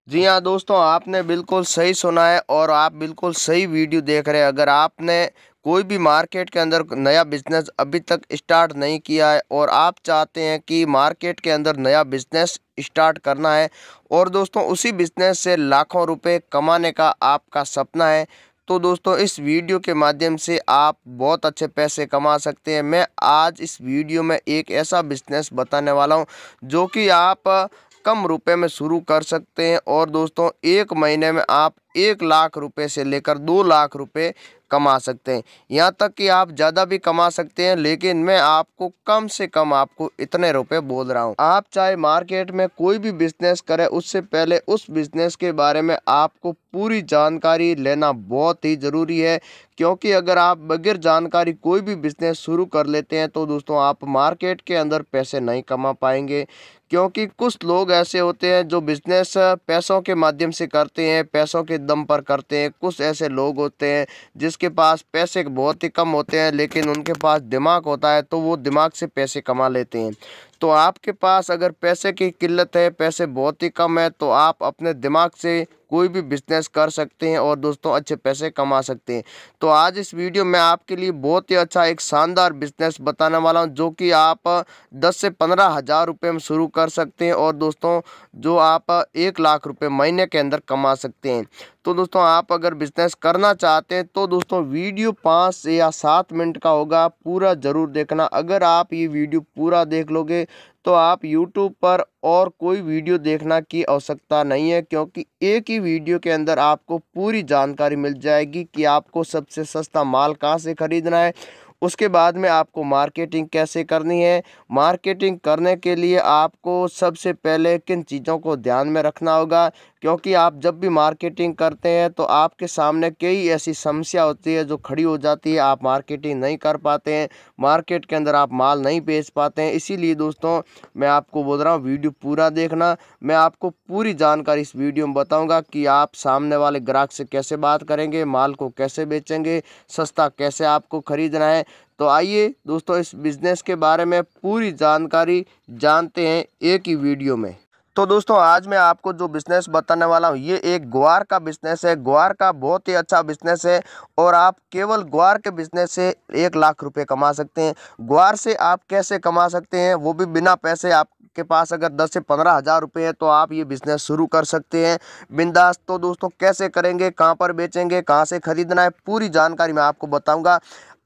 जी हाँ दोस्तों, आपने बिल्कुल सही सुना है और आप बिल्कुल सही वीडियो देख रहे हैं। अगर आपने कोई भी मार्केट के अंदर नया बिजनेस अभी तक स्टार्ट नहीं किया है और आप चाहते हैं कि मार्केट के अंदर नया बिजनेस स्टार्ट करना है और दोस्तों उसी बिजनेस से लाखों रुपए कमाने का आपका सपना है, तो दोस्तों इस वीडियो के माध्यम से आप बहुत अच्छे पैसे कमा सकते हैं। मैं आज इस वीडियो में एक ऐसा बिजनेस बताने वाला हूं जो कि आप कम रुपए में शुरू कर सकते हैं और दोस्तों एक महीने में आप 1 लाख रुपए से लेकर 2 लाख रुपए कमा सकते हैं। यहाँ तक कि आप ज़्यादा भी कमा सकते हैं, लेकिन मैं आपको कम से कम आपको इतने रुपए बोल रहा हूँ। आप चाहे मार्केट में कोई भी बिजनेस करें, उससे पहले उस बिजनेस के बारे में आपको पूरी जानकारी लेना बहुत ही ज़रूरी है, क्योंकि अगर आप बगैर जानकारी कोई भी बिजनेस शुरू कर लेते हैं तो दोस्तों आप मार्केट के अंदर पैसे नहीं कमा पाएंगे। क्योंकि कुछ लोग ऐसे होते हैं जो बिजनेस पैसों के माध्यम से करते हैं, पैसों के दम पर करते हैं। कुछ ऐसे लोग होते हैं जिसके पास पैसे बहुत ही कम होते हैं, लेकिन उनके पास दिमाग होता है तो वो दिमाग से पैसे कमा लेते हैं। तो आपके पास अगर पैसे की किल्लत है, पैसे बहुत ही कम है, तो आप अपने दिमाग से कोई भी बिजनेस कर सकते हैं और दोस्तों अच्छे पैसे कमा सकते हैं। तो आज इस वीडियो में आपके लिए बहुत ही अच्छा एक शानदार बिजनेस बताने वाला हूं, जो कि आप 10 से 15 हज़ार रुपये में शुरू कर सकते हैं और दोस्तों जो आप 1 लाख रुपए महीने के अंदर कमा सकते हैं। तो दोस्तों आप अगर बिजनेस करना चाहते हैं तो दोस्तों वीडियो 5 या 7 मिनट का होगा, पूरा ज़रूर देखना। अगर आप ये वीडियो पूरा देख लोगे तो आप यूट्यूब पर और कोई वीडियो देखना की आवश्यकता नहीं है, क्योंकि एक ही वीडियो के अंदर आपको पूरी जानकारी मिल जाएगी कि आपको सबसे सस्ता माल कहाँ से खरीदना है, उसके बाद में आपको मार्केटिंग कैसे करनी है, मार्केटिंग करने के लिए आपको सबसे पहले किन चीज़ों को ध्यान में रखना होगा। क्योंकि आप जब भी मार्केटिंग करते हैं तो आपके सामने कई ऐसी समस्या होती है जो खड़ी हो जाती है, आप मार्केटिंग नहीं कर पाते हैं, मार्केट के अंदर आप माल नहीं बेच पाते हैं। इसीलिए दोस्तों मैं आपको बोल रहा हूँ वीडियो पूरा देखना। मैं आपको पूरी जानकारी इस वीडियो में बताऊंगा कि आप सामने वाले ग्राहक से कैसे बात करेंगे, माल को कैसे बेचेंगे, सस्ता कैसे आपको खरीदना है। तो आइए दोस्तों इस बिज़नेस के बारे में पूरी जानकारी जानते हैं एक ही वीडियो में। तो दोस्तों आज मैं आपको जो बिज़नेस बताने वाला हूँ ये एक ग्वार का बिज़नेस है। ग्वार का बहुत ही अच्छा बिज़नेस है और आप केवल ग्वार के बिज़नेस से 1 लाख रुपए कमा सकते हैं। ग्वार से आप कैसे कमा सकते हैं, वो भी बिना पैसे। आपके पास अगर 10 से 15 हज़ार रुपये है तो आप ये बिज़नेस शुरू कर सकते हैं बिंदास। तो दोस्तों कैसे करेंगे, कहाँ पर बेचेंगे, कहाँ से खरीदना है, पूरी जानकारी मैं आपको बताऊँगा।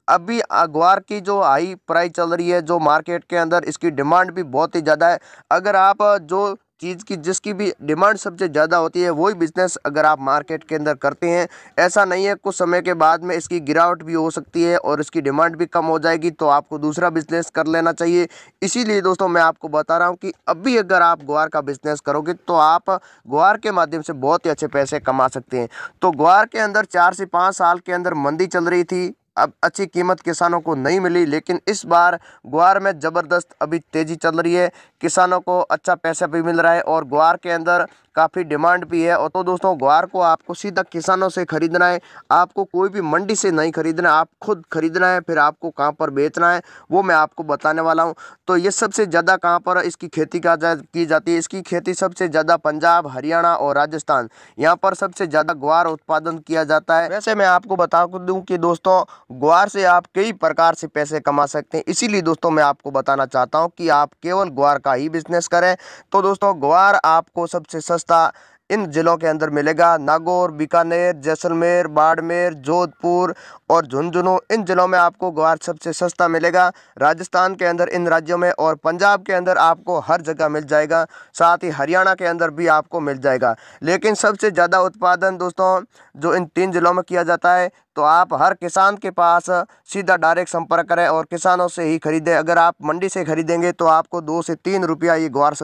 अभी ग्वार की जो हाई प्राइस चल रही है, जो मार्केट के अंदर इसकी डिमांड भी बहुत ही ज़्यादा है। अगर आप जो चीज़ की जिसकी भी डिमांड सबसे ज़्यादा होती है वही बिज़नेस अगर आप मार्केट के अंदर करते हैं, ऐसा नहीं है कुछ समय के बाद में इसकी गिरावट भी हो सकती है और इसकी डिमांड भी कम हो जाएगी, तो आपको दूसरा बिज़नेस कर लेना चाहिए। इसीलिए दोस्तों मैं आपको बता रहा हूँ कि अभी अगर आप ग्वार का बिज़नेस करोगे तो आप ग्वार के माध्यम से बहुत ही अच्छे पैसे कमा सकते हैं। तो ग्वार के अंदर 4 से 5 साल के अंदर मंदी चल रही थी, अब अच्छी कीमत किसानों को नहीं मिली, लेकिन इस बार ग्वार में ज़बरदस्त अभी तेज़ी चल रही है, किसानों को अच्छा पैसा भी मिल रहा है और ग्वार के अंदर काफ़ी डिमांड भी है। और तो दोस्तों ग्वार को आपको सीधा किसानों से खरीदना है, आपको कोई भी मंडी से नहीं खरीदना है, आप खुद खरीदना है। फिर आपको कहाँ पर बेचना है वो मैं आपको बताने वाला हूँ। तो ये सबसे ज़्यादा कहाँ पर इसकी खेती की जाती है, इसकी खेती सबसे ज़्यादा पंजाब, हरियाणा और राजस्थान, यहाँ पर सबसे ज़्यादा ग्वार उत्पादन किया जाता है। वैसे मैं आपको बता दूं कि दोस्तों ग्वार से आप कई प्रकार से पैसे कमा सकते हैं, इसीलिए दोस्तों मैं आपको बताना चाहता हूं कि आप केवल ग्वार का ही बिजनेस करें। तो दोस्तों ग्वार आपको सबसे सस्ता इन जिलों के अंदर मिलेगा, नागौर, बीकानेर, जैसलमेर, बाड़मेर, जोधपुर और झुंझुनू, इन जिलों में आपको ग्वार सबसे सस्ता मिलेगा। राजस्थान के अंदर इन राज्यों में और पंजाब के अंदर आपको हर जगह मिल जाएगा, साथ ही हरियाणा के अंदर भी आपको मिल जाएगा। लेकिन सबसे ज़्यादा उत्पादन दोस्तों जो इन 3 जिलों में किया जाता है, तो आप हर किसान के पास सीधा डायरेक्ट संपर्क करें और किसानों से ही खरीदें। अगर आप मंडी से खरीदेंगे तो आपको 2 से 3 रुपया ये ग्वार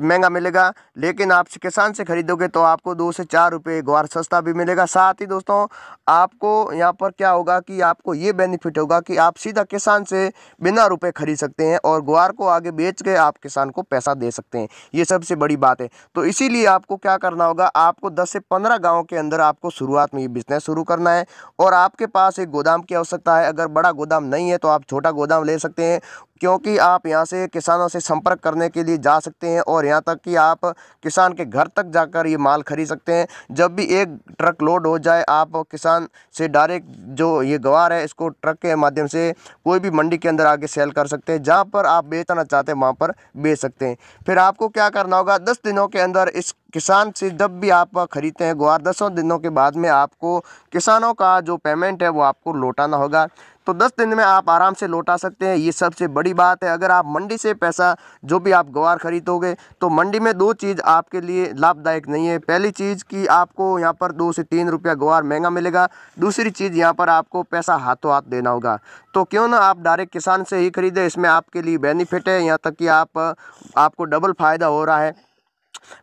महंगा मिलेगा, लेकिन आप किसान से खरीदोगे तो आपको 2 से 4 रुपये ग्वार सस्ता भी मिलेगा। साथ ही दोस्तों आपको यहाँ पर क्या होगा कि आपको ये बेनिफिट होगा कि आप सीधा किसान से बिना रुपए खरीद सकते हैं और ग्वार को आगे बेच के आप किसान को पैसा दे सकते हैं, ये सबसे बड़ी बात है। तो इसीलिए आपको क्या करना होगा, आपको 10 से 15 गाँव के अंदर आपको शुरुआत में ये बिजनेस शुरू करना है और आपके पास एक गोदाम की आवश्यकता है। अगर बड़ा गोदाम नहीं है तो आप छोटा गोदाम ले सकते हैं, क्योंकि आप यहाँ से किसानों से संपर्क करने के लिए जा सकते हैं और यहाँ तक कि आप किसान के घर तक जाकर ये माल खरीद सकते हैं। जब भी एक ट्रक लोड हो जाए, आप किसान से डायरेक्ट जो ये ग्वार है इसको ट्रक के माध्यम से कोई भी मंडी के अंदर आगे सेल कर सकते हैं। जहाँ पर आप बेचना चाहते हैं वहाँ पर बेच सकते हैं। फिर आपको क्या करना होगा, 10 दिनों के अंदर इस किसान से जब भी आप खरीदते हैं ग्वार, 10 दिनों के बाद में आपको किसानों का जो पेमेंट है वो आपको लौटाना होगा। तो 10 दिन में आप आराम से लौटा सकते हैं। ये सबसे बड़ी बात है। अगर आप मंडी से पैसा जो भी आप ग्वार खरीदोगे तो मंडी में 2 चीज़ आपके लिए लाभदायक नहीं है। पहली चीज़ कि आपको यहाँ पर 2 से 3 रुपया ग्वार महंगा मिलेगा। दूसरी चीज़ यहाँ पर आपको पैसा हाथों हाथ देना होगा। तो क्यों ना आप डायरेक्ट किसान से ही खरीदें, इसमें आपके लिए बेनिफिट है। यहाँ तक कि आपको डबल फ़ायदा हो रहा है।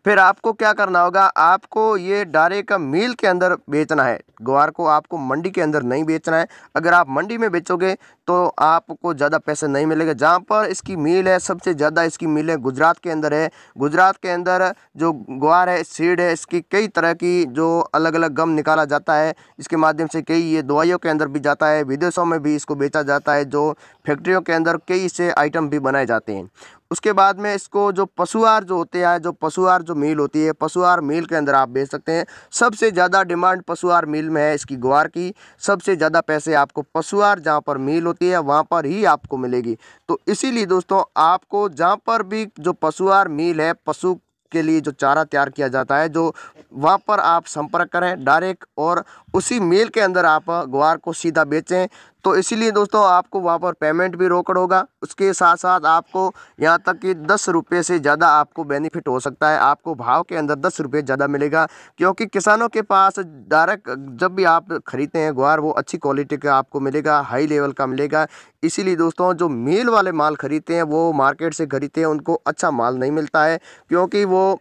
फिर आपको क्या करना होगा, आपको ये डायरेक्ट मिल के अंदर बेचना है ग्वार को, आपको मंडी के अंदर नहीं बेचना है। अगर आप मंडी में बेचोगे तो आपको ज़्यादा पैसे नहीं मिलेंगे। जहाँ पर इसकी मिल है, सबसे ज़्यादा इसकी मिल है गुजरात के अंदर है। गुजरात के अंदर जो ग्वार है, सीड है, इसकी कई तरह की जो अलग अलग गम निकाला जाता है। इसके माध्यम से कई ये दवाइयों के अंदर भी जाता है, विदेशों में भी इसको बेचा जाता है। जो फैक्ट्रियों के अंदर कई से आइटम भी बनाए जाते हैं। उसके बाद में इसको जो पशुआहार जो होते हैं, जो पशुआहार जो मील होती है, पशुआहार मील के अंदर आप बेच सकते हैं। सबसे ज़्यादा डिमांड पशुआहार मील में है इसकी ग्वार की। सबसे ज़्यादा पैसे आपको पशुआहार जहाँ पर मील होती है वहाँ पर ही आपको मिलेगी। तो इसीलिए दोस्तों, आपको जहाँ पर भी जो पशुआहार मील है, पशु के लिए जो चारा तैयार किया जाता है, जो वहाँ पर आप संपर्क करें डायरेक्ट और उसी मील के अंदर आप ग्वार को सीधा बेचें। तो इसीलिए दोस्तों, आपको वहाँ पर पेमेंट भी रोकड़ होगा। उसके साथ साथ आपको यहाँ तक कि 10 रुपये से ज़्यादा आपको बेनिफिट हो सकता है। आपको भाव के अंदर 10 रुपये ज़्यादा मिलेगा, क्योंकि किसानों के पास डायरेक्ट जब भी आप खरीदते हैं ग्वार, वो अच्छी क्वालिटी का आपको मिलेगा, हाई लेवल का मिलेगा। इसीलिए दोस्तों, जो मील वाले माल खरीदते हैं वो मार्केट से खरीदते हैं, उनको अच्छा माल नहीं मिलता है। क्योंकि वो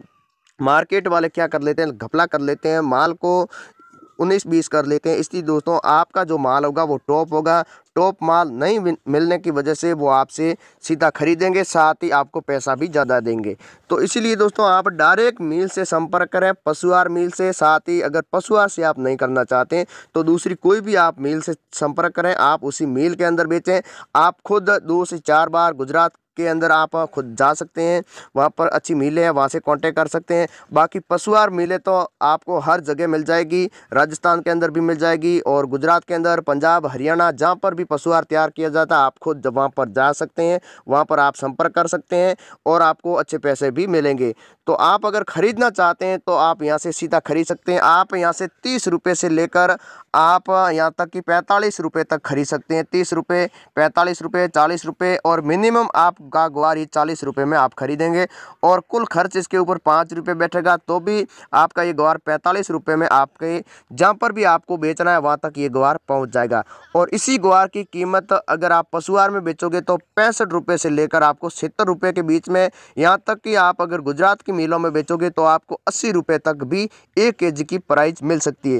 मार्केट वाले क्या कर लेते हैं, घपला कर लेते हैं, माल को 19-20 कर लेते हैं। इसलिए दोस्तों, आपका जो माल होगा वो टॉप होगा। टॉप माल नहीं मिलने की वजह से वो आपसे सीधा खरीदेंगे, साथ ही आपको पैसा भी ज़्यादा देंगे। तो इसीलिए दोस्तों, आप डायरेक्ट मील से संपर्क करें, पशुआहार मील से। साथ ही अगर पशुआहार से आप नहीं करना चाहते तो दूसरी कोई भी आप मील से संपर्क करें, आप उसी मील के अंदर बेचें। आप खुद 2 से 4 बार गुजरात के अंदर आप खुद जा सकते हैं, वहाँ पर अच्छी मिलें हैं, वहाँ से कांटेक्ट कर सकते हैं। बाकी पशुआहार मिलें तो आपको हर जगह मिल जाएगी, राजस्थान के अंदर भी मिल जाएगी और गुजरात के अंदर, पंजाब, हरियाणा, जहाँ पर भी पशुआहार तैयार किया जाता है, आप खुद जब वहाँ पर जा सकते हैं, वहाँ पर आप संपर्क कर सकते हैं और आपको अच्छे पैसे भी मिलेंगे। तो आप अगर ख़रीदना चाहते हैं तो आप यहाँ से सीधा खरीद सकते हैं। आप यहाँ से 30 रुपये से लेकर आप यहाँ तक कि 45 रुपये तक खरीद सकते हैं। 30 रुपये, 45 रुपये, 40 रुपये और मिनिमम आपका ग्वार ही 40 रुपये में आप खरीदेंगे और कुल खर्च इसके ऊपर 5 रुपये बैठेगा, तो भी आपका ये ग्वार 45 रुपये में आपके जहाँ पर भी आपको बेचना है वहाँ तक ये ग्वार पहुँच जाएगा। और इसी ग्वार की कीमत अगर आप पशुआहार में बेचोगे तो 65 रुपये से लेकर आपको 70 रुपये के बीच में, यहाँ तक कि आप अगर गुजरात की मिलों में बेचोगे तो आपको 80 रुपये तक भी 1 केजी की प्राइस मिल सकती है।